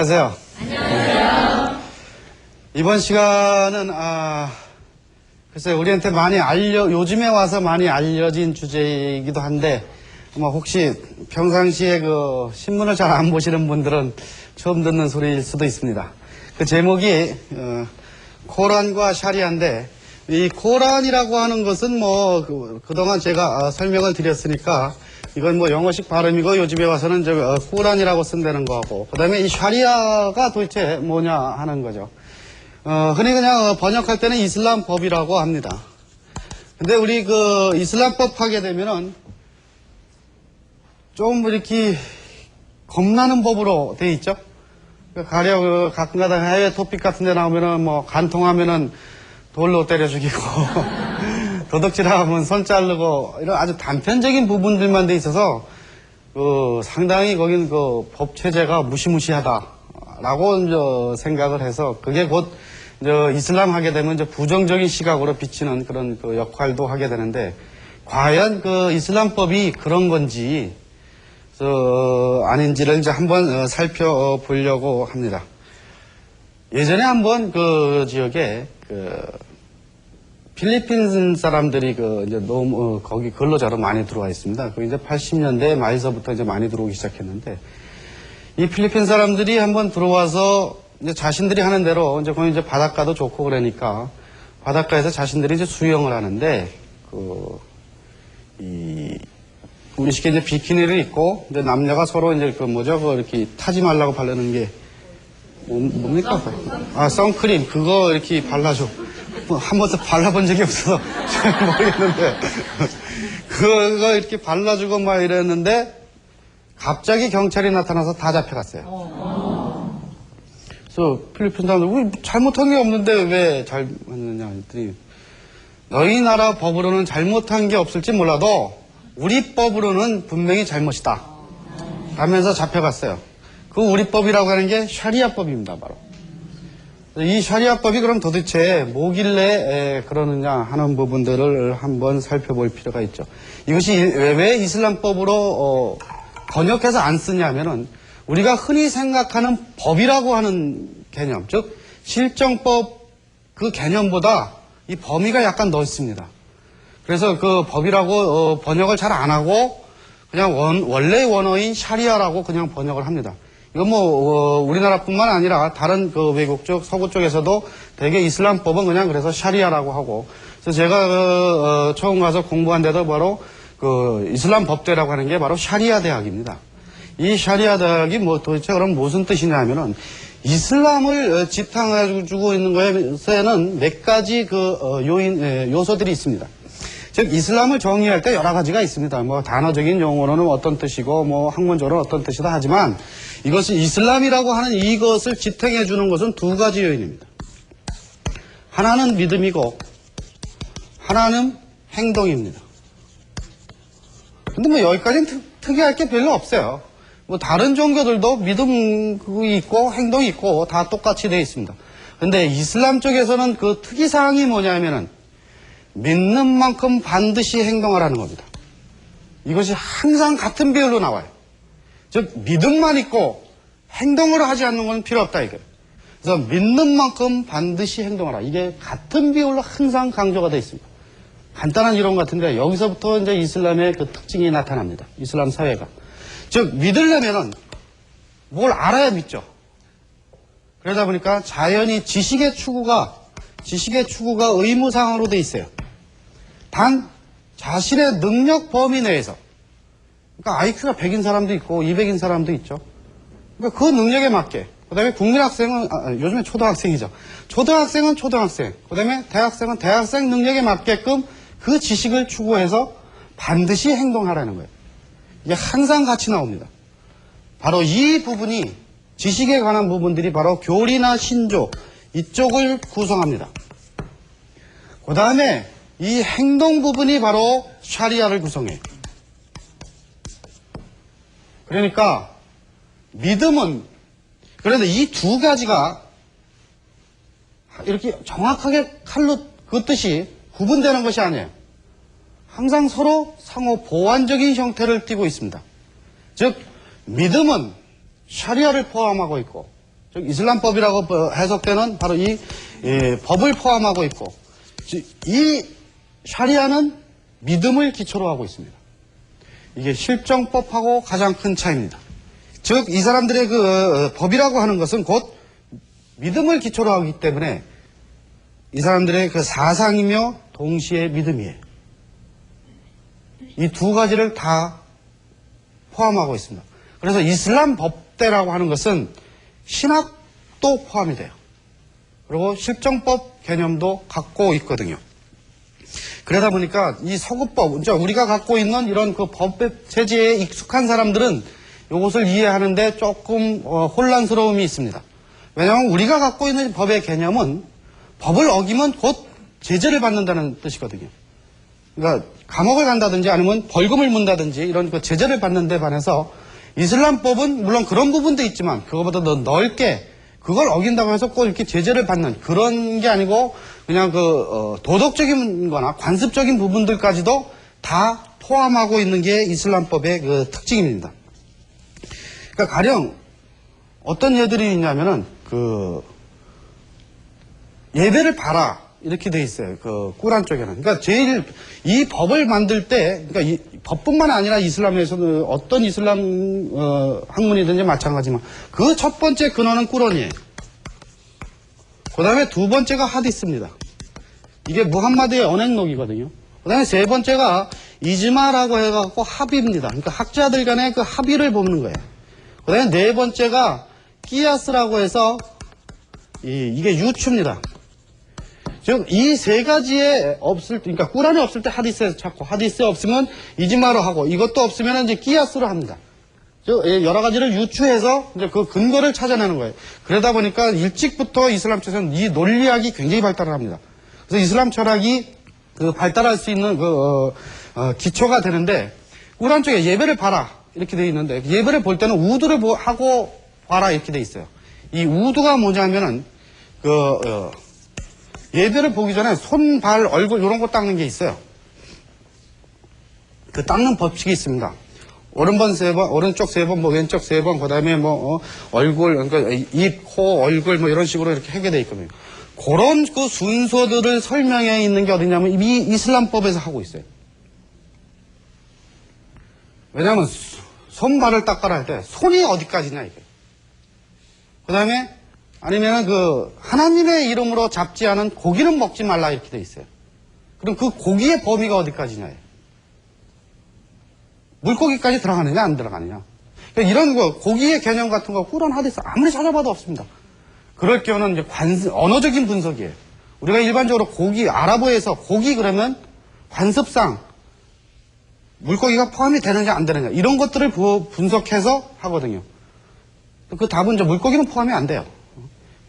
안녕하세요. 안녕하세요. 이번 시간은 글쎄 우리한테 요즘에 와서 많이 알려진 주제이기도 한데 아마 혹시 평상시에 그 신문을 잘 안 보시는 분들은 처음 듣는 소리일 수도 있습니다. 그 제목이 코란과 샤리아인데 이 코란이라고 하는 것은 뭐 그동안 제가 설명을 드렸으니까 이건 뭐 영어식 발음이고 요즘에 와서는 코란이라고 쓴다는 거고 그다음에 이 샤리아가 도대체 뭐냐 하는 거죠. 흔히 그냥 번역할 때는 이슬람 법이라고 합니다. 근데 우리 그 이슬람법 하게 되면은 좀 이렇게 겁나는 법으로 돼 있죠. 가령 가끔가다 해외 토픽 같은 데 나오면은 뭐 간통하면은 돌로 때려 죽이고 도둑질하면 손 자르고 이런 아주 단편적인 부분들만 돼 있어서 상당히 거긴 그 법 체제가 무시무시하다라고 생각을 해서 그게 곧 이슬람 하게 되면 부정적인 시각으로 비치는 그런 그 역할도 하게 되는데 과연 그 이슬람법이 그런 건지 아닌지를 이제 한번 살펴보려고 합니다. 예전에 한번 그 지역에 필리핀 사람들이 너무 거기 근로자로 많이 들어와 있습니다. 그 이제 80년대 말서부터 이제 많이 들어오기 시작했는데 이 필리핀 사람들이 한번 들어와서 이제 자신들이 하는 대로 거기 이제 바닷가도 좋고 그러니까 바닷가에서 자신들이 이제 수영을 하는데 우리 쉽게 이제 비키니를 입고 이제 남녀가 서로 이제 이렇게 타지 말라고 바르는 게 뭡니까? 선크림 그거 이렇게 발라줘. 한 번도 발라본 적이 없어서 잘 모르겠는데 그거 이렇게 발라주고 막 이랬는데 갑자기 경찰이 나타나서 다 잡혀갔어요. 그래서 필리핀 사람들 잘못한 게 없는데 왜 잘못했느냐 했더니 너희 나라 법으로는 잘못한 게 없을지 몰라도 우리 법으로는 분명히 잘못이다 하면서 잡혀갔어요. 그 우리 법이라고 하는 게 샤리아법입니다. 바로 이 샤리아법이 그럼 도대체 뭐길래 그러느냐 하는 부분들을 한번 살펴볼 필요가 있죠. 이것이 왜 이슬람법으로 번역해서 안 쓰냐면은 우리가 흔히 생각하는 법이라고 하는 개념, 즉 실정법 그 개념보다 이 범위가 약간 넓습니다. 그래서 그 법이라고 번역을 잘 안 하고 그냥 원래 원어인 샤리아라고 그냥 번역을 합니다. 이건 우리나라뿐만 아니라 다른 그 외국 쪽, 서구 쪽에서도 대개 이슬람법은 그냥 그래서 샤리아라고 하고. 그래서 제가 처음 가서 공부한 데도 바로 이슬람 법대라고 하는 게 바로 샤리아 대학입니다. 이 샤리아 대학이 도대체 그럼 무슨 뜻이냐면은 이슬람을 지탕해주고 있는 것에는 몇 가지 요소들이 있습니다. 즉 이슬람을 정의할 때 여러 가지가 있습니다. 단어적인 용어로는 어떤 뜻이고 학문적으로는 어떤 뜻이다 하지만 이것이 이슬람이라고 하는 이것을 지탱해 주는 것은 두 가지 요인입니다. 하나는 믿음이고 하나는 행동입니다. 근데 여기까지는 특이할 게 별로 없어요. 다른 종교들도 믿음이 있고 행동이 있고 다 똑같이 되어 있습니다. 근데 이슬람 쪽에서는 그 특이사항이 뭐냐면은 믿는 만큼 반드시 행동하라는 겁니다. 이것이 항상 같은 비율로 나와요. 즉 믿음만 있고 행동을 하지 않는 건 필요 없다 이거예요. 그래서 믿는 만큼 반드시 행동하라. 이게 같은 비율로 항상 강조가 되어 있습니다. 간단한 이론 같은데 여기서부터 이제 이슬람의 그 특징이 나타납니다. 이슬람 사회가. 즉 믿으려면은 뭘 알아야 믿죠. 그러다 보니까 자연히 지식의 추구가 의무사항으로 되어 있어요. 단 자신의 능력 범위 내에서 그러니까 IQ가 100인 사람도 있고 200인 사람도 있죠. 그러니까 그 능력에 맞게 그다음에 국민학생은 요즘에 초등학생이죠. 초등학생은 초등학생 그다음에 대학생은 대학생 능력에 맞게끔 그 지식을 추구해서 반드시 행동하라는 거예요. 이게 항상 같이 나옵니다. 바로 이 부분이 지식에 관한 부분들이 바로 교리나 신조 이쪽을 구성합니다. 그 다음에 이 행동 부분이 바로 샤리아를 구성해요. 그러니까 믿음은 그런데 이 두 가지가 이렇게 정확하게 칼로 긋듯이 구분되는 것이 아니에요. 항상 서로 상호 보완적인 형태를 띠고 있습니다. 즉 믿음은 샤리아를 포함하고 있고 즉 이슬람법이라고 해석되는 바로 이 법을 포함하고 있고, 이 샤리아는 믿음을 기초로 하고 있습니다. 이게 실정법하고 가장 큰 차이입니다. 즉 이 사람들의 그 법이라고 하는 것은 곧 믿음을 기초로 하기 때문에 이 사람들의 그 사상이며 동시에 믿음이에요. 이 두 가지를 다 포함하고 있습니다. 그래서 이슬람 법대라고 하는 것은 신학도 포함이 돼요. 그리고 실정법 개념도 갖고 있거든요. 그러다 보니까 이 서구법, 우리가 갖고 있는 이런 그 법 체제에 익숙한 사람들은 이것을 이해하는데 조금 혼란스러움이 있습니다. 왜냐하면 우리가 갖고 있는 법의 개념은 법을 어기면 곧 제재를 받는다는 뜻이거든요. 그러니까 감옥을 간다든지 아니면 벌금을 문다든지 이런 그 제재를 받는 데 반해서 이슬람법은 물론 그런 부분도 있지만 그거보다 더 넓게 그걸 어긴다고 해서 꼭 이렇게 제재를 받는 그런 게 아니고 그냥 도덕적인 거나 관습적인 부분들까지도 다 포함하고 있는 게 이슬람법의 그 특징입니다. 그러니까 가령 어떤 예들이 있냐면은 예배를 봐라 이렇게 돼 있어요. 그 꾸란 쪽에는. 그러니까 제일 이 법을 만들 때, 그러니까 이 법뿐만 아니라 이슬람에서는 어떤 이슬람 학문이든지 마찬가지지만 그 첫 번째 근원은 꾸란이에요. 그 다음에 두 번째가 하디스입니다. 이게 무함마드의 언행록이거든요. 그 다음에 세 번째가 이즈마라고 해갖고 합의입니다. 그러니까 학자들 간의 그 합의를 보는 거예요. 그 다음에 네 번째가 끼야스라고 해서 이게 유추입니다. 즉 이 세 가지에 없을 때, 그러니까 꾸란이 없을 때 하디스에서 찾고, 하디스에 없으면 이즈마로 하고, 이것도 없으면 이제 끼야스로 합니다. 즉 여러 가지를 유추해서 이제 그 근거를 찾아내는 거예요. 그러다 보니까 일찍부터 이슬람 쪽에서는 이 논리학이 굉장히 발달을 합니다. 그래서 이슬람 철학이 발달할 수 있는 기초가 되는데, 꾸란 쪽에 예배를 봐라 이렇게 돼 있는데, 예배를 볼 때는 우두를 하고 봐라 이렇게 돼 있어요. 이 우두가 뭐냐면은 예배를 보기 전에 손, 발, 얼굴 이런 거 닦는 게 있어요. 그 닦는 법칙이 있습니다. 오른쪽 3번, 왼쪽 3번, 그 다음에 얼굴, 그러니까 입, 코, 얼굴 이런 식으로 이렇게 하게 돼 있거든요. 그런 그 순서들을 설명해 있는 게 어디냐면 이 이슬람법에서 하고 있어요. 왜냐하면 손, 발을 닦아라 할 때 손이 어디까지냐 이게. 그 다음에 아니면은 하나님의 이름으로 잡지 않은 고기는 먹지 말라 이렇게 돼 있어요. 그럼 그 고기의 범위가 어디까지냐예요. 물고기까지 들어가느냐 안 들어가느냐. 그러니까 이런 고기의 개념 같은 거 꾸란 하디스 아무리 찾아봐도 없습니다. 그럴 경우는 이제 언어적인 분석이에요. 우리가 일반적으로 아랍어에서 고기 그러면 관습상 물고기가 포함이 되느냐 안 되느냐 이런 것들을 분석해서 하거든요. 그 답은 이제 물고기는 포함이 안 돼요.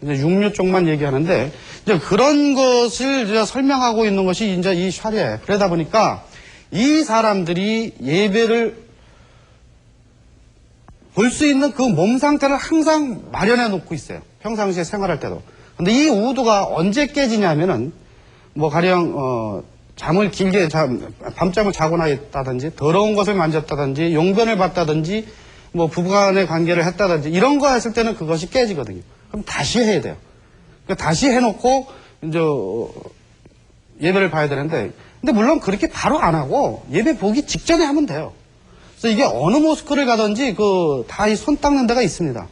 이제 육류 쪽만 얘기하는데 이제 그런 것을 이제 설명하고 있는 것이 이제 이 샤리아예요. 그러다 보니까 이 사람들이 예배를 볼 수 있는 그 몸 상태를 항상 마련해 놓고 있어요. 평상시에 생활할 때도. 근데 이 우두가 언제 깨지냐면은 가령 잠을 길게 밤잠을 자거나 했다든지 더러운 것을 만졌다든지 용변을 봤다든지 부부간의 관계를 했다든지 이런 거 했을 때는 그것이 깨지거든요. 그럼 다시 해야 돼요. 그러니까 다시 해놓고 이제 예배를 봐야 되는데, 근데 물론 그렇게 바로 안 하고 예배 보기 직전에 하면 돼요. 그래서 이게 어느 모스크를 가든지 다 이 손 닦는 데가 있습니다.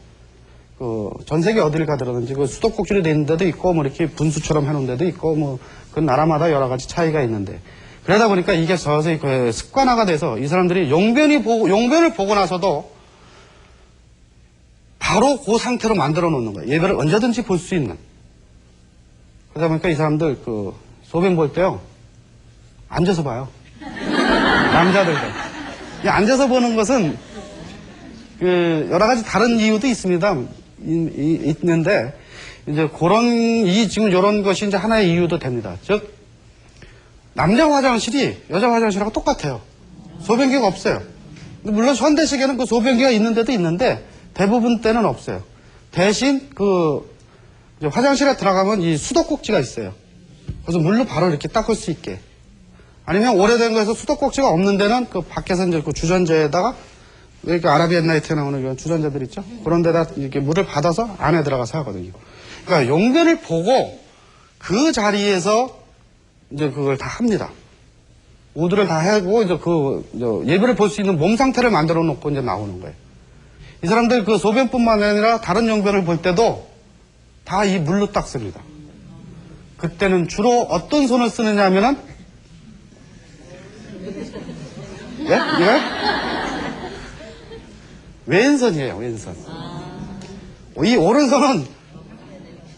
전 세계 어디를 가더라든지 수도꼭지로 돼 있는 데도 있고 이렇게 분수처럼 해놓은 데도 있고 그 나라마다 여러 가지 차이가 있는데, 그러다 보니까 이게 서서히 습관화가 돼서 이 사람들이 용변을 보고 나서도 바로 그 상태로 만들어 놓는 거예요. 예배를 언제든지 볼 수 있는. 그러다 보니까 이 사람들 소변 볼 때요 앉아서 봐요. 남자들도. 앉아서 보는 것은 여러 가지 다른 이유도 있습니다. 있는데 이제 지금 이런 것이 이제 하나의 이유도 됩니다. 즉 남자 화장실이 여자 화장실하고 똑같아요. 소변기가 없어요. 물론 현대식에는 그 소변기가 있는 데도 있는데 대부분 때는 없어요. 대신 이제 화장실에 들어가면 이 수도꼭지가 있어요. 그래서 물로 바로 이렇게 닦을 수 있게. 아니면 오래된 거에서 수도꼭지가 없는 데는 밖에서 이제 주전자에다가 그러니까 아라비안 나이트에 나오는 그런 주전자들 있죠? 그런 데다 이렇게 물을 받아서 안에 들어가서 하거든요. 그러니까 용변을 보고 그 자리에서 이제 그걸 다 합니다. 우드를 다 하고 이제 예배를 볼 수 있는 몸 상태를 만들어 놓고 이제 나오는 거예요. 이 사람들 그 소변뿐만 아니라 다른 용변을 볼 때도 다 이 물로 닦습니다. 그때는 주로 어떤 손을 쓰느냐 하면은 예? 이거요? 왼손이에요, 왼손. 이 오른손은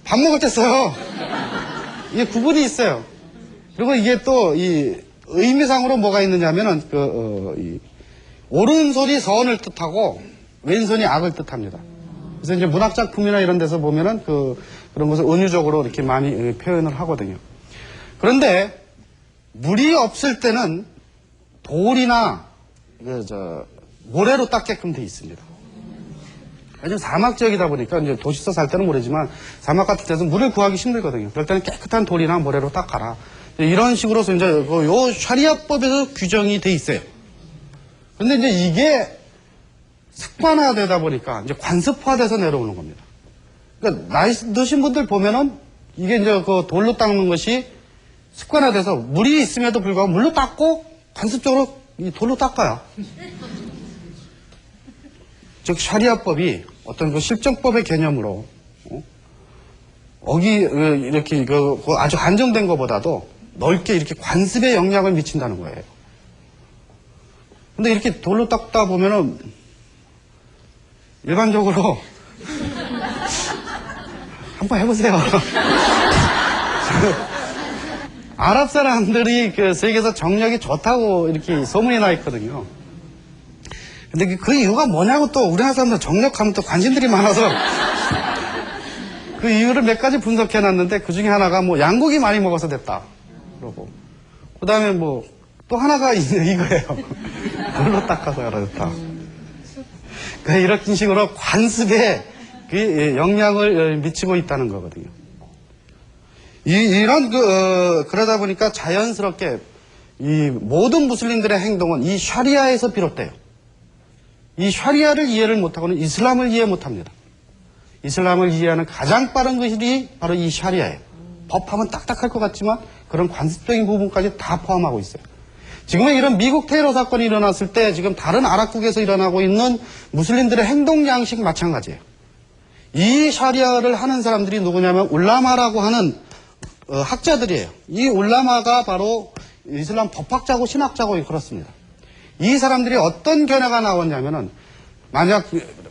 밥 먹을 때 써요. 이게 구분이 있어요. 그리고 이게 또 이 의미상으로 뭐가 있느냐면은 이 오른손이 선을 뜻하고 왼손이 악을 뜻합니다. 그래서 이제 문학작품이나 이런 데서 보면은 그런 것을 은유적으로 이렇게 많이 표현을 하거든요. 그런데 물이 없을 때는 돌이나 모래로 닦게끔 돼 있습니다. 요즘 사막 지역이다 보니까 이제 도시서 살 때는 모르지만 사막 같은 데서 물을 구하기 힘들거든요. 그럴 때는 깨끗한 돌이나 모래로 닦아라. 이런 식으로서 이제 요 샤리아법에서 규정이 돼 있어요. 근데 이제 이게 습관화되다 보니까 이제 관습화돼서 내려오는 겁니다. 그러니까 나이 드신 분들 보면은 이게 이제 그 돌로 닦는 것이 습관화돼서 물이 있음에도 불구하고 물로 닦고 관습적으로 이 돌로 닦아요. 즉 샤리아법이 어떤 그 실정법의 개념으로 이렇게 아주 한정된 것보다도 넓게 이렇게 관습에 영향을 미친다는 거예요. 근데 이렇게 돌로 닦다 보면은 일반적으로 한번 해보세요. 아랍 사람들이 그 세계에서 정력이 좋다고 이렇게 소문이 나 있거든요. 근데 그 이유가 뭐냐고 또 우리나라 사람들 정력하면 또 관심들이 많아서 그 이유를 몇 가지 분석해 놨는데 그 중에 하나가 뭐 양고기 많이 먹어서 됐다. 그러고 그 다음에 뭐 또 하나가 이거예요. 돌로 닦아서 그렇다. 그러니까 이런 식으로 관습에 그 영향을 미치고 있다는 거거든요. 이런 그러다 보니까 자연스럽게 이 모든 무슬림들의 행동은 이 샤리아에서 비롯돼요. 이 샤리아를 이해를 못하고는 이슬람을 이해 못합니다. 이슬람을 이해하는 가장 빠른 것이 바로 이 샤리아예요. 법하면 딱딱할 것 같지만 그런 관습적인 부분까지 다 포함하고 있어요. 지금은 이런 미국 테러 사건이 일어났을 때 지금 다른 아랍국에서 일어나고 있는 무슬림들의 행동 양식 마찬가지예요. 이 샤리아를 하는 사람들이 누구냐면 울라마라고 하는 학자들이에요. 이 울라마가 바로 이슬람 법학자고 신학자고 그렇습니다. 이 사람들이 어떤 견해가 나왔냐면은 만약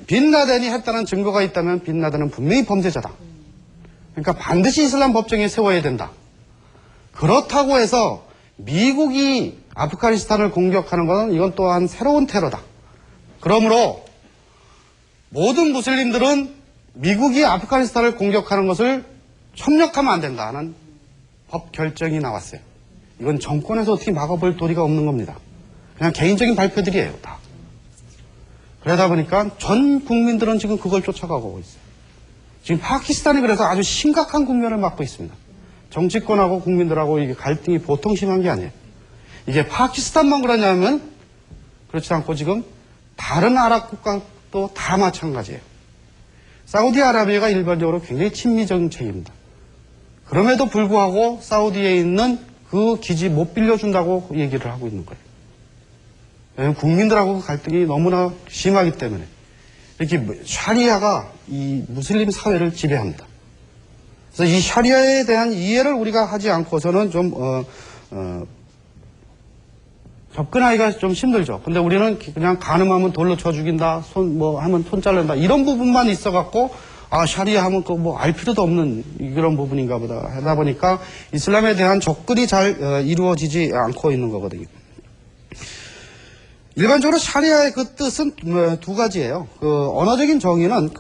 빈 라덴이 했다는 증거가 있다면 빈 라덴은 분명히 범죄자다. 그러니까 반드시 이슬람 법정에 세워야 된다. 그렇다고 해서 미국이 아프가니스탄을 공격하는 것은 이건 또한 새로운 테러다. 그러므로 모든 무슬림들은 미국이 아프가니스탄을 공격하는 것을 협력하면 안 된다는 법 결정이 나왔어요. 이건 정권에서 어떻게 막아볼 도리가 없는 겁니다. 그냥 개인적인 발표들이에요, 다. 그러다 보니까 전 국민들은 지금 그걸 쫓아가고 있어요. 지금 파키스탄이 그래서 아주 심각한 국면을 맞고 있습니다. 정치권하고 국민들하고 이게 갈등이 보통 심한 게 아니에요. 이게 파키스탄만 그러냐면 그렇지 않고 지금 다른 아랍 국가도 다 마찬가지예요. 사우디아라비아가 일반적으로 굉장히 친미 정책입니다. 그럼에도 불구하고 사우디에 있는 그 기지 못 빌려준다고 얘기를 하고 있는 거예요. 왜냐하면 국민들하고 갈등이 너무나 심하기 때문에 이렇게 샤리아가 이 무슬림 사회를 지배합니다. 그래서 이 샤리아에 대한 이해를 우리가 하지 않고서는 좀 접근하기가 좀 힘들죠. 근데 우리는 그냥 간음하면 돌로 쳐 죽인다, 하면 손 자른다, 이런 부분만 있어갖고, 샤리아 하면 알 필요도 없는 그런 부분인가 보다 하다 보니까 이슬람에 대한 접근이 잘 이루어지지 않고 있는 거거든요. 일반적으로 샤리아의 그 뜻은 두 가지예요. 언어적인 정의는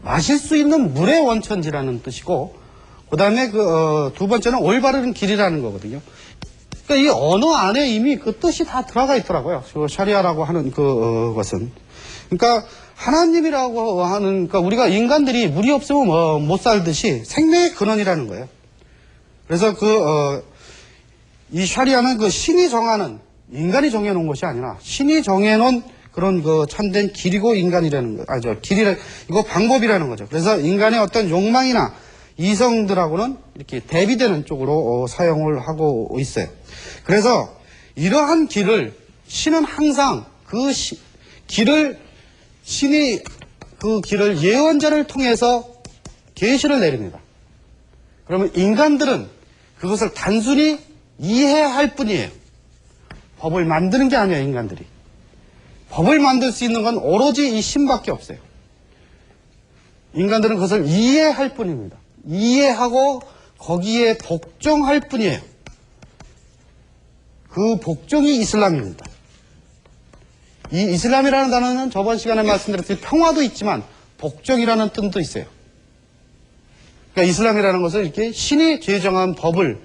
마실 수 있는 물의 원천지라는 뜻이고, 그 다음에 두 번째는 올바른 길이라는 거거든요. 그러니까 이 언어 안에 이미 그 뜻이 다 들어가 있더라고요. 샤리아라고 하는 것은. 그러니까 하나님이라고 하는, 그러니까 우리가 인간들이 물이 없으면 못 살듯이 생명의 근원이라는 거예요. 그래서 이 샤리아는 신이 정하는, 인간이 정해놓은 것이 아니라 신이 정해놓은 그런 그 참된 길이고 인간이라는 거, 이거 방법이라는 거죠. 그래서 인간의 어떤 욕망이나 이성들하고는 이렇게 대비되는 쪽으로 사용을 하고 있어요. 그래서 이러한 길을 신은 항상 신이 그 길을 예언자를 통해서 계시를 내립니다. 그러면 인간들은 그것을 단순히 이해할 뿐이에요. 법을 만드는 게 아니에요, 인간들이. 법을 만들 수 있는 건 오로지 이 신밖에 없어요. 인간들은 그것을 이해할 뿐입니다. 이해하고 거기에 복종할 뿐이에요. 그 복종이 이슬람입니다. 이 이슬람이라는 단어는 저번 시간에 말씀드렸듯이 평화도 있지만 복종이라는 뜻도 있어요. 그러니까 이슬람이라는 것은 이렇게 신이 제정한 법을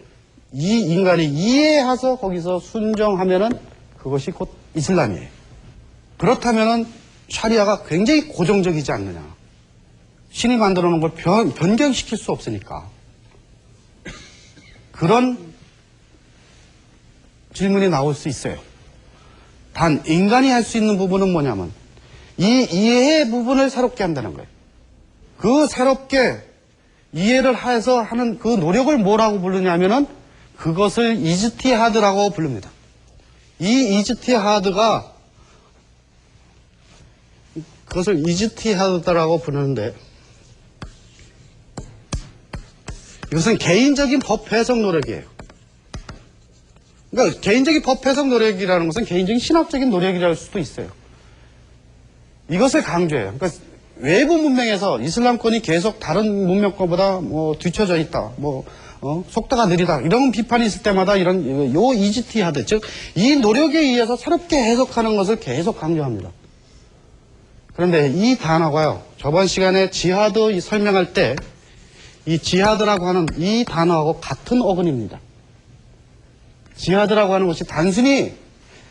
이 인간이 이해해서 거기서 순종하면은 그것이 곧 이슬람이에요. 그렇다면은 샤리아가 굉장히 고정적이지 않느냐. 신이 만들어 놓은 걸 변경시킬 수 없으니까. 그런 질문이 나올 수 있어요. 단 인간이 할 수 있는 부분은 뭐냐면 이 이해의 부분을 새롭게 한다는 거예요. 그 새롭게 이해를 해서 하는 그 노력을 뭐라고 부르냐면은 그것을 이즈티하드라고 부릅니다. 이 이즈티하드가 그것을 이즈티하드라고 부르는데 이것은 개인적인 법 해석 노력이에요. 그러니까 개인적인 법 해석 노력이라는 것은 개인적인 신학적인 노력이랄 수도 있어요. 이것을 강조해요. 그러니까 외부 문명에서 이슬람권이 계속 다른 문명권보다 뒤처져 있다. 속도가 느리다. 이런 비판이 있을 때마다 요 이지티하드, 즉 이 노력에 의해서 새롭게 해석하는 것을 계속 강조합니다. 그런데 이 단어가요. 저번 시간에 지하드 설명할 때 이 지하드라고 하는 이 단어하고 같은 어근입니다. 지하드라고 하는 것이 단순히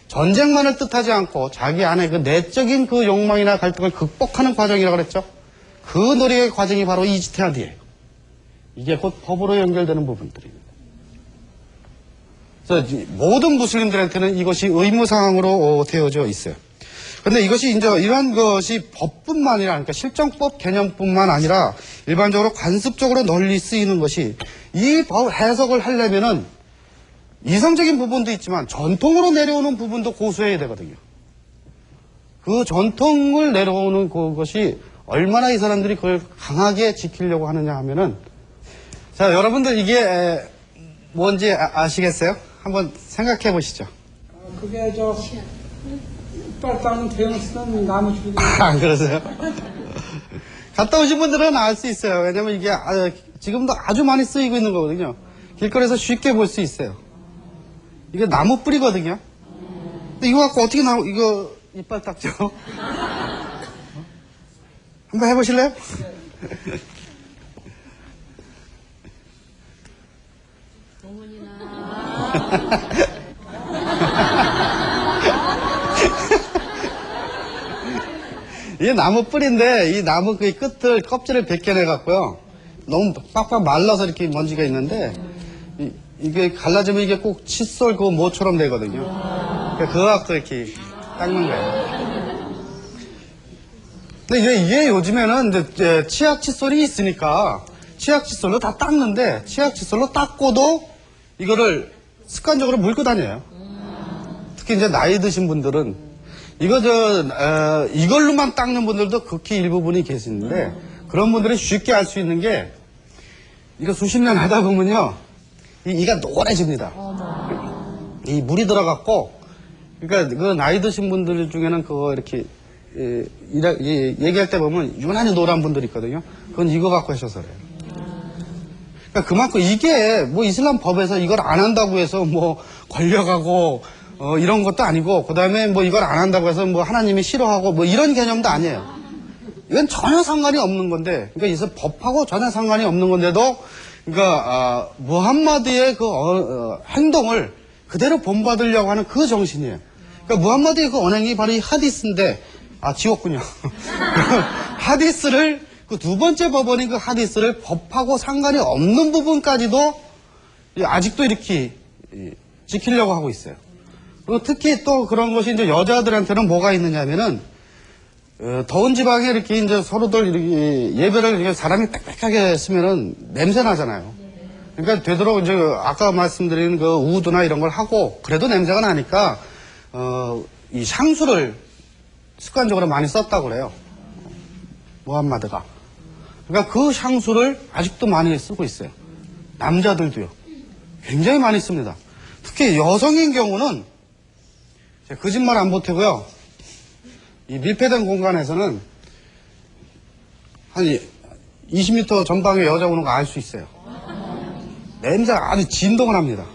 전쟁만을 뜻하지 않고 자기 안에 그 내적인 그 욕망이나 갈등을 극복하는 과정이라고 그랬죠. 그 노력의 과정이 바로 이지티하드예요. 이게 곧 법으로 연결되는 부분들입니다. 그래서 모든 무슬림들한테는 이것이 의무사항으로 되어져 있어요. 그런데 이것이 이제 이런 것이 법뿐만 아니라, 그러니까 실정법 개념뿐만 아니라 일반적으로 관습적으로 널리 쓰이는 것이 이 법 해석을 하려면은 이성적인 부분도 있지만 전통으로 내려오는 부분도 고수해야 되거든요. 그 전통을 내려오는 그것이 얼마나 이 사람들이 그걸 강하게 지키려고 하느냐 하면은, 자, 여러분들 이게 뭔지 아시겠어요? 한번 생각해 보시죠. 그게 이빨 닦는 대형 쓰는 나무 줄기. 아, 그러세요? 갔다 오신 분들은 알 수 있어요. 왜냐면 이게 지금도 아주 많이 쓰이고 있는 거거든요. 길거리에서 쉽게 볼 수 있어요. 이게 나무 뿌리거든요. 근데 이거 갖고 어떻게 이거 이빨 닦죠? 한번 해보실래요? 이게 나무 뿌리인데 이 나무 그 끝을 껍질을 벗겨내 갖고요. 너무 빡빡 말라서 이렇게 먼지가 있는데 이게 갈라지면 이게 꼭 칫솔 그 모처럼 되거든요. 그러니까 그거 갖고 이렇게 닦는 거예요. 근데 이게 요즘에는 이제 치약 칫솔이 있으니까 치약 칫솔로 다 닦는데 치약 칫솔로 닦고도 이거를 습관적으로 물고 다녀요. 특히 이제 나이 드신 분들은 이걸로만 닦는 분들도 극히 일부분이 계시는데 그런 분들이 쉽게 알 수 있는 게 이거 수십 년 하다 보면요. 이가 노래집니다. 이 물이 들어갔고, 그러니까 그 나이 드신 분들 중에는 그거 이렇게 얘기할 때 보면 유난히 노란 분들 있거든요. 그건 이거 갖고 하셔서 그래요. 그러니까 그만큼 이게 이슬람 법에서 이걸 안 한다고 해서 걸려가고 이런 것도 아니고, 그 다음에 이걸 안 한다고 해서 하나님이 싫어하고 이런 개념도 아니에요. 이건 전혀 상관이 없는 건데, 그러니까 이 법하고 전혀 상관이 없는 건데도, 그러니까 무함마드의 그 행동을 그대로 본받으려고 하는 그 정신이에요. 그러니까 무함마드의 그 언행이 바로 이 하디스인데, 지웠군요. 하디스를 그 두 번째 법원인 그 하디스를 법하고 상관이 없는 부분까지도 아직도 이렇게 지키려고 하고 있어요. 그리고 특히 또 그런 것이 이제 여자들한테는 뭐가 있느냐면은, 더운 지방에 이렇게 이제 서로들 이렇게 예배를 이렇게 사람이 빽빽하게 쓰면은 냄새 나잖아요. 그러니까 되도록 이제 아까 말씀드린 그 우드나 이런 걸 하고 그래도 냄새가 나니까, 이 향수를 습관적으로 많이 썼다고 그래요. 무함마드가. 그러니까 그 향수를 아직도 많이 쓰고 있어요. 남자들도요. 굉장히 많이 씁니다. 특히 여성인 경우는 거짓말 안 보태고요. 이 밀폐된 공간에서는 한 20m 전방에 여자 오는 거 알 수 있어요. 냄새가 아주 진동을 합니다.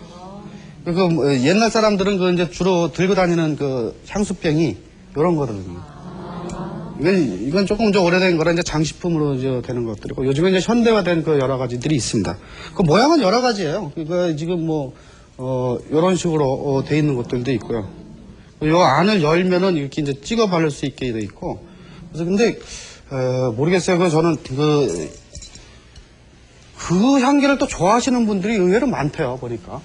그 옛날 사람들은 그 이제 주로 들고 다니는 그 향수병이 이런 거거든요. 이건 조금 좀 오래된 거라 이제 장식품으로 이제 되는 것들이고 요즘에 이제 현대화된 그 여러 가지들이 있습니다. 그 모양은 여러 가지예요. 그러니까 지금 뭐 이런 식으로 돼 있는 것들도 있고요. 요 안을 열면은 이렇게 이제 찍어 바를 수 있게 돼 있고. 그래서 근데 모르겠어요. 그 저는 그 향기를 또 좋아하시는 분들이 의외로 많대요. 보니까.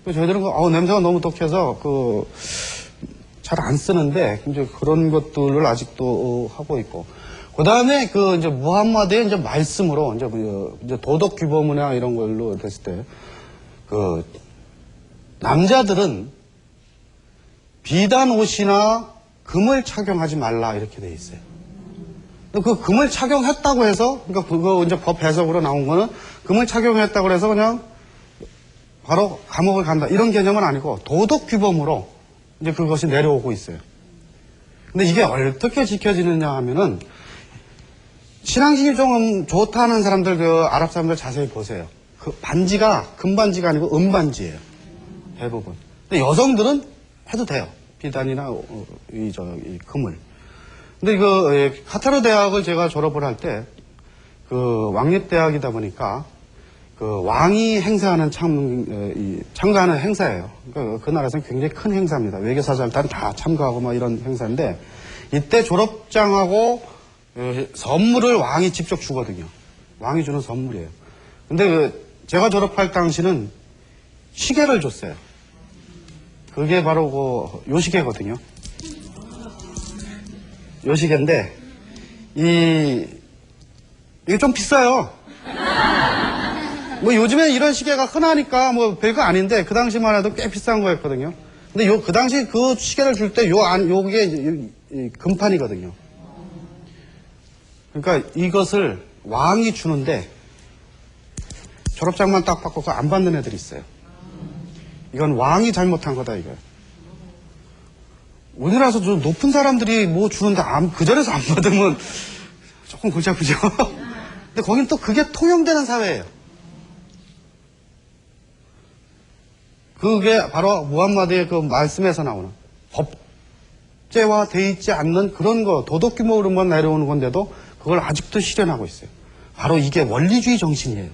저희들은 냄새가 너무 독해서 잘 안 쓰는데 이제 그런 것들을 아직도 하고 있고. 그 다음에 이제 무함마드의 이제 말씀으로 이제 도덕 규범이나 이런 걸로 됐을 때 남자들은 비단 옷이나 금을 착용하지 말라 이렇게 돼 있어요. 그 금을 착용했다고 해서 그러니까 그거 이제 법 해석으로 나온 거는 금을 착용했다고 해서 그냥 바로 감옥을 간다 이런 개념은 아니고 도덕 규범으로 이제 그것이 내려오고 있어요. 근데 이게 어떻게 지켜지느냐 하면은 신앙심이 좀 좋다는 사람들 그 아랍 사람들 자세히 보세요. 그 반지가 금반지가 아니고 은반지예요. 대부분. 근데 여성들은 해도 돼요. 비단이나 이 금을. 근데 카타르 대학을 제가 졸업을 할 때 왕립대학이다 보니까 왕이 행사하는 참가하는 행사예요. 그러니까 그 나라에서는 굉장히 큰 행사입니다. 외교사절단 다 참가하고 막 이런 행사인데 이때 졸업장하고 선물을 왕이 직접 주거든요. 왕이 주는 선물이에요. 근데 제가 졸업할 당시는 시계를 줬어요. 그게 바로 요시계거든요. 요시계인데 이게 좀 비싸요. 뭐 요즘에 이런 시계가 흔하니까 뭐 별거 아닌데 그 당시만 해도 꽤 비싼 거였거든요. 근데 그 당시 그 시계를 줄 때 요게 금판이거든요. 그러니까 이것을 왕이 주는데 졸업장만 딱 받고 안 받는 애들이 있어요. 이건 왕이 잘못한 거다 이거예요. 우리나라에서 좀 높은 사람들이 뭐 주는데 그 자리에서 안 받으면 조금 골치 아프죠. 근데 거긴 또 그게 통용되는 사회예요. 그게 바로 무함마드의 그 말씀에서 나오는 법제화돼 있지 않는 그런 거 도덕 규모로만 내려오는 건데도 그걸 아직도 실현하고 있어요. 바로 이게 원리주의 정신이에요.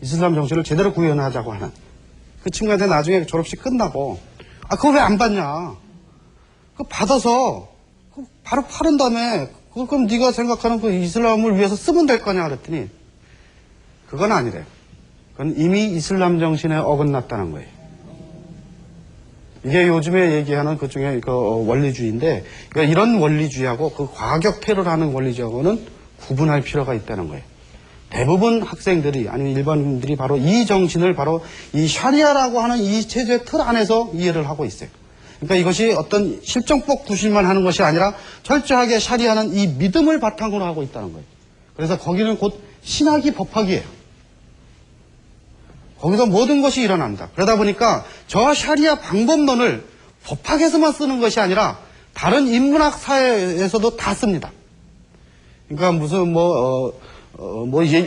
이슬람 정신을 제대로 구현하자고 하는. 그 친구한테 나중에 졸업식 끝나고 그거 왜 안 받냐? 그거 받아서 바로 파는 다음에 그럼 네가 생각하는 그 이슬람을 위해서 쓰면 될 거냐 그랬더니 그건 아니래요. 그건 이미 이슬람 정신에 어긋났다는 거예요. 이게 요즘에 얘기하는 그 중에 원리주의인데 그러니까 이런 원리주의하고 그 과격패를 하는 원리주의하고는 구분할 필요가 있다는 거예요. 대부분 학생들이 아니면 일반인들이 바로 이 정신을 바로 이 샤리아라고 하는 이 체제의 틀 안에서 이해를 하고 있어요. 그러니까 이것이 어떤 실정법 구실만 하는 것이 아니라 철저하게 샤리아는 이 믿음을 바탕으로 하고 있다는 거예요. 그래서 거기는 곧 신학이 법학이에요. 거기서 모든 것이 일어납니다. 그러다 보니까 저 샤리아 방법론을 법학에서만 쓰는 것이 아니라 다른 인문학 사회에서도 다 씁니다. 그러니까 무슨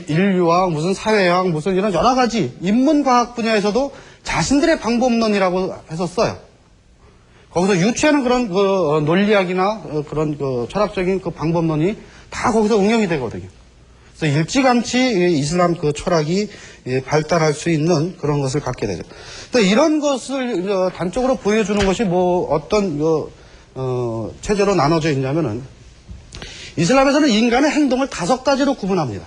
인류학, 무슨 사회학, 무슨 이런 여러 가지 인문과학 분야에서도 자신들의 방법론이라고 해서 써요. 거기서 유추하는 그런 논리학이나 그런 철학적인 방법론이 다 거기서 응용이 되거든요. 그래서 일찌감치 이슬람 철학이 발달할 수 있는 그런 것을 갖게 되죠. 이런 것을 단적으로 보여주는 것이 어떤 체제로 나눠져 있냐면은 이슬람에서는 인간의 행동을 5가지로 구분합니다.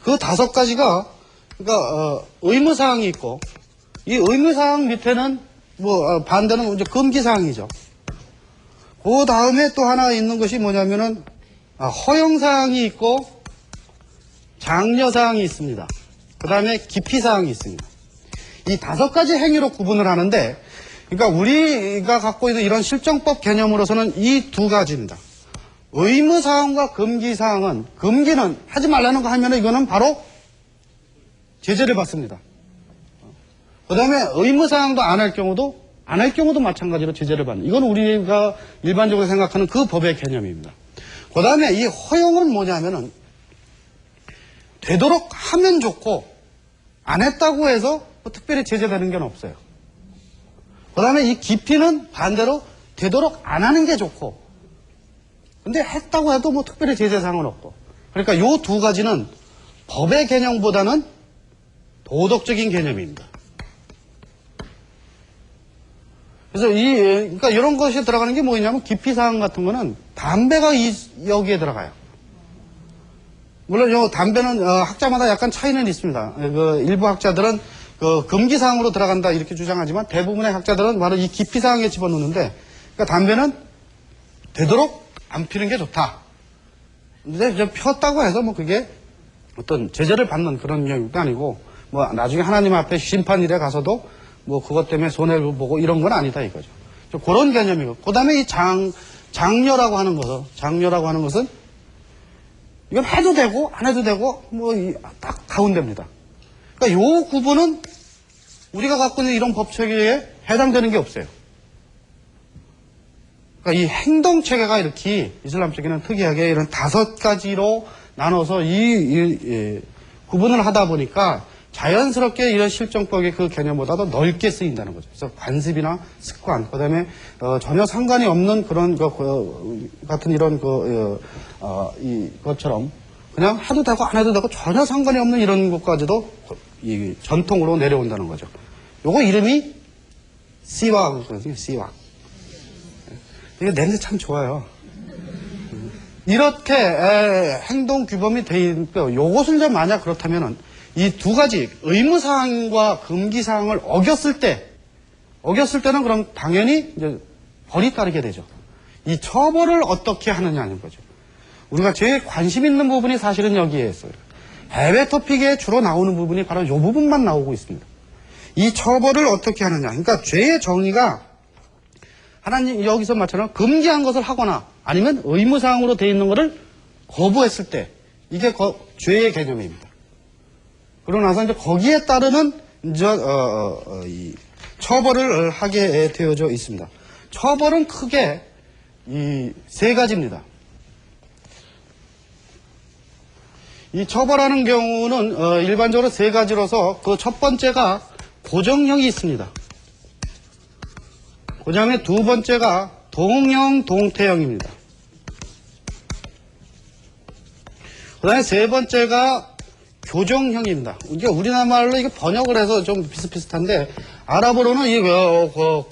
그 5가지가 그러니까 의무사항이 있고 이 의무사항 밑에는 반대는 이제 금기사항이죠. 그 다음에 또 하나 있는 것이 뭐냐면은, 허용사항이 있고, 장려사항이 있습니다. 그 다음에 기피사항이 있습니다. 이 5가지 행위로 구분을 하는데, 그러니까 우리가 갖고 있는 이런 실정법 개념으로서는 이 2가지입니다. 의무사항과 금기사항은, 금기는 하지 말라는 거 하면은 이거는 바로 제재를 받습니다. 그 다음에 의무사항도 안 할 경우도 마찬가지로 제재를 받는. 이건 우리가 일반적으로 생각하는 그 법의 개념입니다. 그 다음에 이 허용은 뭐냐면은, 되도록 하면 좋고, 안 했다고 해서 뭐 특별히 제재되는 건 없어요. 그 다음에 이 기피는 반대로 되도록 안 하는 게 좋고, 근데 했다고 해도 뭐 특별히 제재사항은 없고. 그러니까 요 2가지는 법의 개념보다는 도덕적인 개념입니다. 그래서 그러니까 이런 것이 들어가는 게 뭐냐면 기피사항 같은 거는 담배가 여기에 들어가요. 물론 요 담배는 학자마다 약간 차이는 있습니다. 일부 학자들은 금기사항으로 들어간다 이렇게 주장하지만 대부분의 학자들은 바로 이 기피사항에 집어넣는데, 그러니까 담배는 되도록 안 피는 게 좋다. 근데 이제 폈다고 해서 뭐 그게 어떤 제재를 받는 그런 영역도 아니고, 뭐 나중에 하나님 앞에 심판일에 가서도 뭐 그것 때문에 손해를 보고 이런 건 아니다 이거죠. 그런 개념이고, 그 다음에 이 장려라고 하는 것은 이건 해도 되고 안 해도 되고 뭐 딱 가운데입니다. 그러니까 요 구분은 우리가 갖고 있는 이런 법 체계에 해당되는 게 없어요. 그러니까 이 행동 체계가 이렇게 이슬람 체계는 특이하게 이런 5가지로 나눠서 구분을 하다 보니까 자연스럽게 이런 실정법의 그 개념보다도 넓게 쓰인다는 거죠. 그래서 관습이나 습관, 그 다음에 전혀 상관이 없는 그런 같은 이런 이것처럼 그냥 해도 되고 안 해도 되고 전혀 상관이 없는 이런 것까지도 이 전통으로 내려온다는 거죠. 요거 이름이 시왁이거든요. 시왁. 이게 냄새 참 좋아요. 이렇게 행동 규범이 돼 있고, 요것을 이제 만약 그렇다면은 이 2가지 의무사항과 금기사항을 어겼을 때는 그럼 당연히 이제 벌이 따르게 되죠. 이 처벌을 어떻게 하느냐는 거죠. 우리가 제일 관심 있는 부분이 사실은 여기에 있어요. 해외 토픽에 주로 나오는 부분이 바로 이 부분만 나오고 있습니다. 이 처벌을 어떻게 하느냐. 그러니까 죄의 정의가 하나님 여기서 말처럼 금기한 것을 하거나 아니면 의무사항으로 되어 있는 것을 거부했을 때 이게 죄의 개념입니다. 그러고 나서 이제 거기에 따르는 이제 이 처벌을 하게 되어져 있습니다. 처벌은 크게 이 3가지입니다. 이 처벌하는 경우는 일반적으로 3가지로서 그 첫 번째가 고정형이 있습니다. 그 다음에 2번째가 동형, 동태형입니다. 그 다음에 3번째가 교정형입니다. 이게 우리나라 말로 이게 번역을 해서 좀 비슷비슷한데, 아랍어로는 이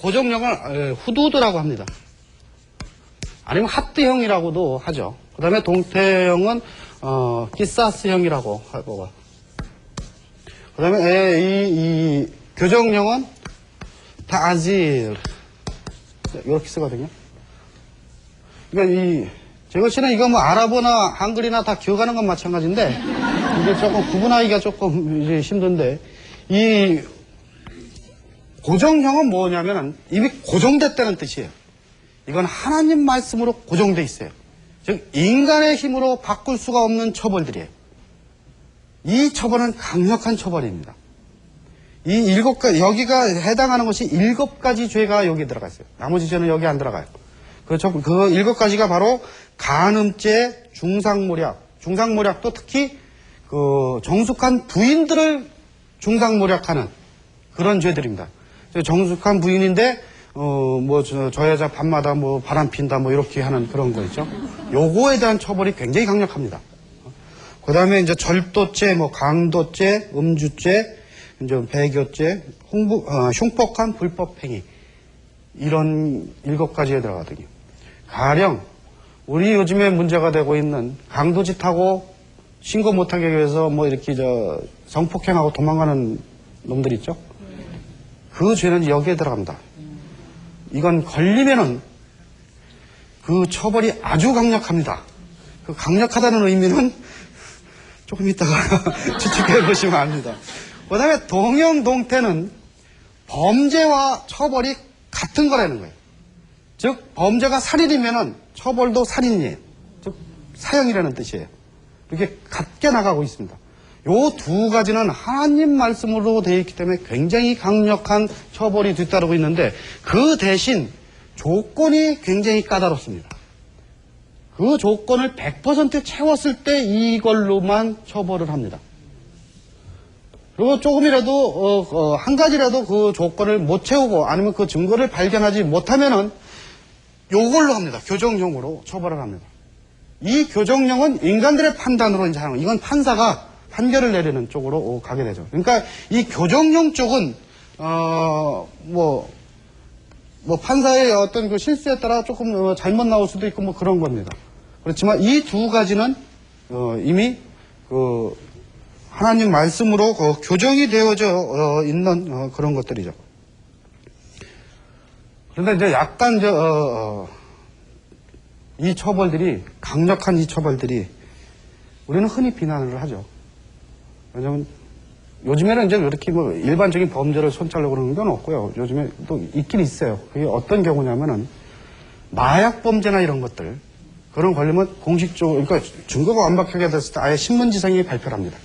고정형을 후두드라고 합니다. 아니면 하트형이라고도 하죠. 그 다음에 동태형은 키사스형이라고 하고, 그 다음에 이 교정형은 타아질 이렇게 쓰거든요. 그러니까 제것이는 이거 뭐 아랍어나 한글이나 다 기억하는 건 마찬가지인데 이게 조금 구분하기가 조금 이제 힘든데, 이 고정형은 뭐냐면은 이미 고정됐다는 뜻이에요. 이건 하나님 말씀으로 고정돼 있어요. 즉 인간의 힘으로 바꿀 수가 없는 처벌들이에요. 이 처벌은 강력한 처벌입니다. 이 7가지, 여기가 해당하는 것이 7가지 죄가 여기 들어가 있어요. 나머지 죄는 여기 안 들어가요. 그 7가지가 바로 간음죄, 중상모략. 중상모략도 특히 그 정숙한 부인들을 중상모략하는 그런 죄들입니다. 정숙한 부인인데 저 여자 밤마다 뭐 바람 핀다 뭐 이렇게 하는 그런 거 있죠. 요거에 대한 처벌이 굉장히 강력합니다. 그 다음에 이제 절도죄, 뭐 강도죄, 음주죄, 이제 배교죄, 흉폭한 불법행위, 이런 7가지에 들어가거든요. 가령 우리 요즘에 문제가 되고 있는 강도짓하고 신고 못하게 해서 뭐 이렇게 성폭행하고 도망가는 놈들 있죠. 그 죄는 여기에 들어갑니다. 이건 걸리면은 그 처벌이 아주 강력합니다. 그 강력하다는 의미는 조금 이따가 추측해 보시면 압니다. 그 다음에 동형동태는 범죄와 처벌이 같은 거라는 거예요. 즉, 범죄가 살인이면은 처벌도 살인이에요. 즉, 사형이라는 뜻이에요. 이렇게 같게 나가고 있습니다. 요 두 가지는 하나님 말씀으로 되어 있기 때문에 굉장히 강력한 처벌이 뒤따르고 있는데 그 대신 조건이 굉장히 까다롭습니다. 그 조건을 100% 채웠을 때 이걸로만 처벌을 합니다. 그리고 조금이라도 한 가지라도 그 조건을 못 채우고 아니면 그 증거를 발견하지 못하면은 요걸로 합니다. 교정형으로 처벌을 합니다. 이 교정형은 인간들의 판단으로 이제 하는 거예요. 이건 판사가 판결을 내리는 쪽으로 가게 되죠. 그러니까 이 교정형 쪽은 판사의 어떤 그 실수에 따라 조금 잘못 나올 수도 있고 뭐 그런 겁니다. 그렇지만 이 두 가지는 이미 그 하나님 말씀으로 교정이 되어져 있는 그런 것들이죠. 그런데 이제 약간 이 처벌들이 강력한 이 처벌들이 우리는 흔히 비난을 하죠. 왜냐면 요즘에는 이제 이렇게 뭐 일반적인 범죄를 손자려고 그러는 건 없고요. 요즘에 또 있긴 있어요. 그게 어떤 경우냐면은 마약 범죄나 이런 것들 그런 걸리면 공식적으로 그러니까 증거가 완벽하게 됐을 때 아예 신문지상이 발표를 합니다.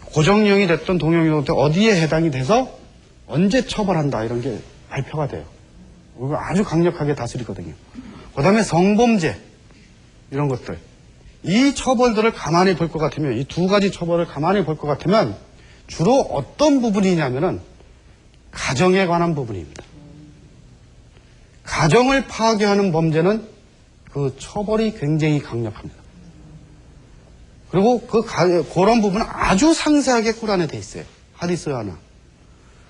고정형이 됐든 동형이 됐든 어디에 해당이 돼서 언제 처벌한다 이런 게 발표가 돼요. 이거 아주 강력하게 다스리거든요. 그 다음에 성범죄 이런 것들 이 처벌들을 가만히 볼 것 같으면 이 두 가지 처벌을 가만히 볼 것 같으면 주로 어떤 부분이냐면은 가정에 관한 부분입니다. 가정을 파괴하는 범죄는 그 처벌이 굉장히 강력합니다. 그리고 그런 부분은 아주 상세하게 꾸란에 돼 있어요. 하디스 하나.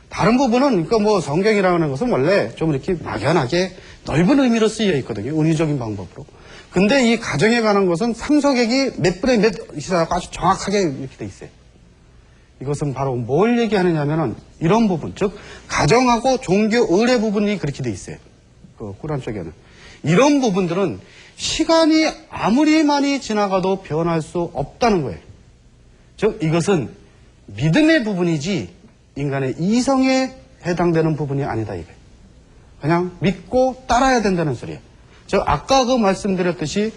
다른 부분은 그러니까 뭐 성경이라는 것은 원래 좀 이렇게 막연하게 넓은 의미로 쓰여 있거든요. 은유적인 방법으로. 근데 이 가정에 관한 것은 상속액이 몇 분의 몇 이사라고 아주 정확하게 이렇게 돼 있어요. 이것은 바로 뭘 얘기하느냐면은 이런 부분, 즉 가정하고 종교 의례 부분이 그렇게 돼 있어요. 그 꾸란 쪽에는 이런 부분들은 시간이 아무리 많이 지나가도 변할 수 없다는 거예요. 즉 이것은 믿음의 부분이지 인간의 이성에 해당되는 부분이 아니다 이거예요. 그냥 믿고 따라야 된다는 소리예요. 즉 아까 그 말씀드렸듯이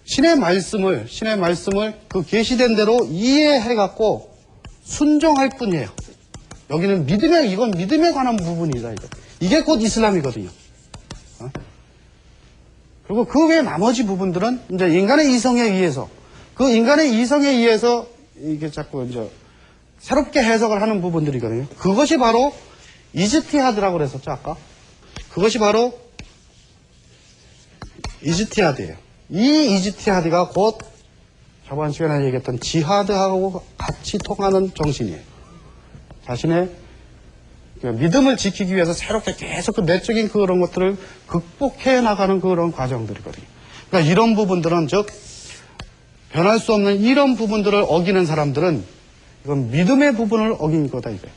신의 말씀을 그 계시된 대로 이해해갖고 순종할 뿐이에요. 여기는 이건 믿음에 관한 부분이다 이거. 이게 곧 이슬람이거든요. 그리고 그 외 나머지 부분들은 이제 인간의 이성에 의해서 그 인간의 이성에 의해서 이게 자꾸 이제 새롭게 해석을 하는 부분들이거든요. 그것이 바로 이지티하드라고 그랬었죠 아까. 그것이 바로 이지티하드예요. 이 이지티하드가 곧 저번 시간에 얘기했던 지하드하고 같이 통하는 정신이에요. 자신의 믿음을 지키기 위해서 새롭게 계속 그 내적인 그런 것들을 극복해 나가는 그런 과정들이거든요. 그러니까 이런 부분들은 즉 변할 수 없는 이런 부분들을 어기는 사람들은 이건 믿음의 부분을 어긴 거다 이거예요.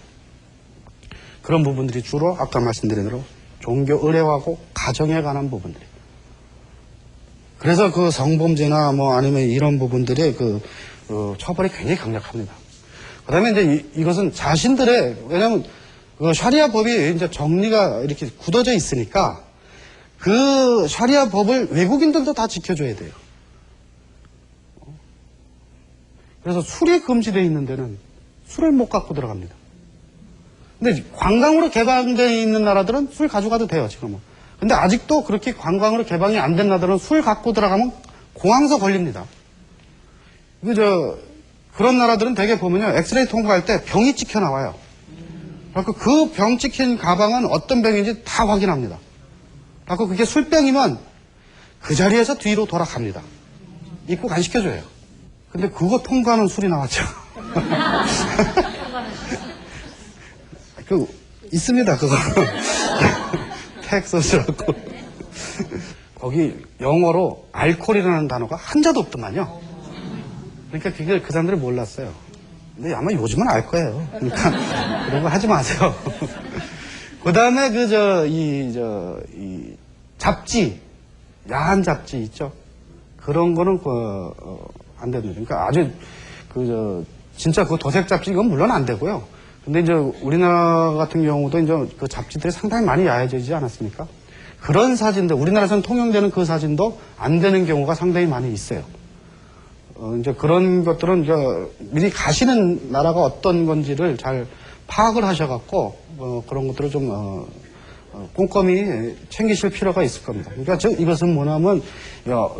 그런 부분들이 주로 아까 말씀드린 대로 종교 의례하고 가정에 관한 부분들이에요. 그래서 그 성범죄나 뭐 아니면 이런 부분들의 처벌이 굉장히 강력합니다. 그 다음에 이제 이것은 자신들의, 왜냐면 그 샤리아 법이 이제 정리가 이렇게 굳어져 있으니까 그 샤리아 법을 외국인들도 다 지켜줘야 돼요. 그래서 술이 금지되어 있는 데는 술을 못 갖고 들어갑니다. 근데 관광으로 개방되어 있는 나라들은 술 가져가도 돼요, 지금은. 근데 아직도 그렇게 관광으로 개방이 안 된 나라들은 술 갖고 들어가면 공항서 걸립니다. 그런 나라들은 대개 보면요, 엑스레이 통과할 때 병이 찍혀 나와요. 그래서 그 병 찍힌 가방은 어떤 병인지 다 확인합니다. 그래서 그게 술병이면 그 자리에서 뒤로 돌아갑니다. 입국 안 시켜줘요. 근데 그거 통과하는 술이 나왔죠. 있습니다, 그거. 텍사스라고. 거기 영어로 알코올이라는 단어가 한자도 없더만요. 그러니까 그걸 그 사람들이 몰랐어요. 근데 아마 요즘은 알 거예요. 그러니까 그런 거 하지 마세요. 그 다음에 이 잡지, 야한 잡지 있죠. 그런 거는 안 됩니다. 그러니까 아주 진짜 그 도색 잡지 이건 물론 안 되고요. 근데 이제 우리나라 같은 경우도 이제 그 잡지들이 상당히 많이 야해지지 않았습니까? 그런 사진들, 우리나라에서는 통용되는 그 사진도 안 되는 경우가 상당히 많이 있어요. 이제 그런 것들은 이제 미리 가시는 나라가 어떤 건지를 잘 파악을 하셔갖고, 그런 것들을 좀, 꼼꼼히 챙기실 필요가 있을 겁니다. 그러니까 이것은 뭐냐면, 그러니까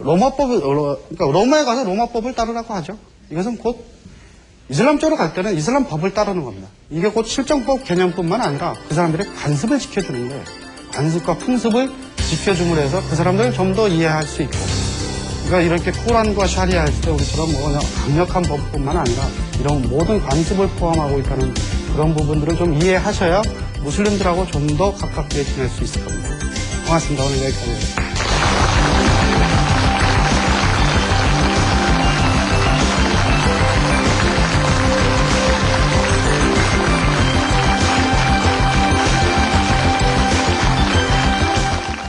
로마에 가서 로마법을 따르라고 하죠. 이것은 곧 이슬람 쪽으로 갈 때는 이슬람 법을 따르는 겁니다. 이게 곧 실정법 개념뿐만 아니라 그 사람들의 관습을 지켜주는 거예요. 관습과 풍습을 지켜줌으로 해서 그 사람들을 좀 더 이해할 수 있고. 그러니까 이렇게 코란과 샤리아 할 때 우리처럼 뭐 그냥 강력한 법뿐만 아니라 이런 모든 관습을 포함하고 있다는 그런 부분들을 좀 이해하셔야 무슬림들하고 좀 더 가깝게 지낼 수 있을 겁니다. 고맙습니다. 오늘 여기까지.